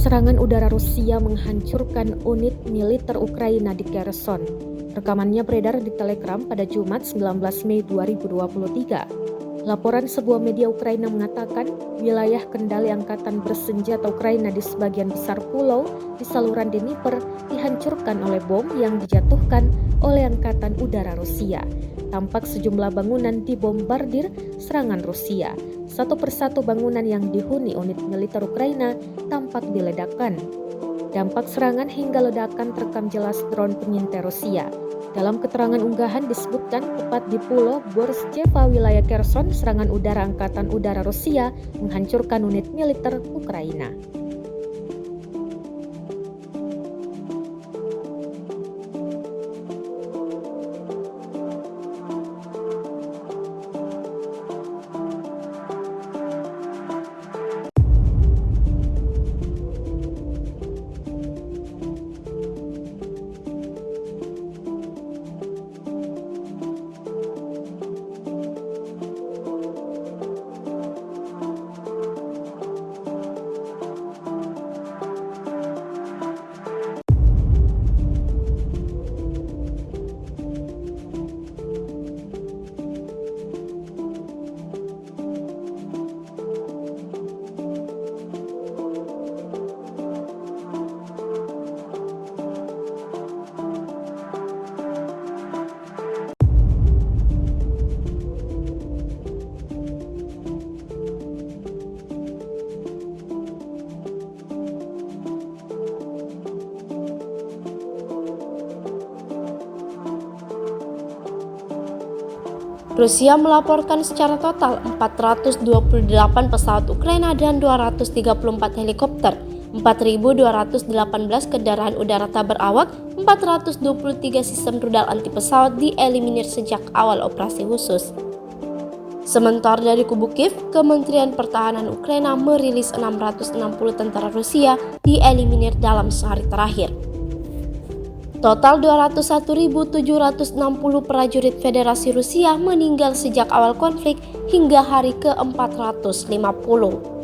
Serangan udara Rusia menghancurkan unit militer Ukraina di Kherson. Rekamannya beredar di Telegram pada Jumat 19 Mei 2023. Laporan sebuah media Ukraina mengatakan wilayah kendali angkatan bersenjata Ukraina di sebagian besar pulau di saluran Dnieper dihancurkan oleh bom yang dijatuhkan oleh angkatan udara Rusia. Tampak sejumlah bangunan dibombardir serangan Rusia. Satu persatu bangunan yang dihuni unit militer Ukraina tampak diledakkan. Dampak serangan hingga ledakan terekam jelas drone pengintai Rusia. Dalam keterangan unggahan disebutkan tepat di Pulau Borshcheva wilayah Kherson, serangan udara angkatan udara Rusia menghancurkan unit militer Ukraina. Rusia melaporkan secara total 428 pesawat Ukraina dan 234 helikopter, 4.218 kendaraan udara tak berawak, 423 sistem rudal anti pesawat dieliminir sejak awal operasi khusus. Sementara dari kubu Kiev, Kementerian Pertahanan Ukraina merilis 660 tentara Rusia dieliminir dalam sehari terakhir. Total 201.760 prajurit Federasi Rusia meninggal sejak awal konflik hingga hari ke-450.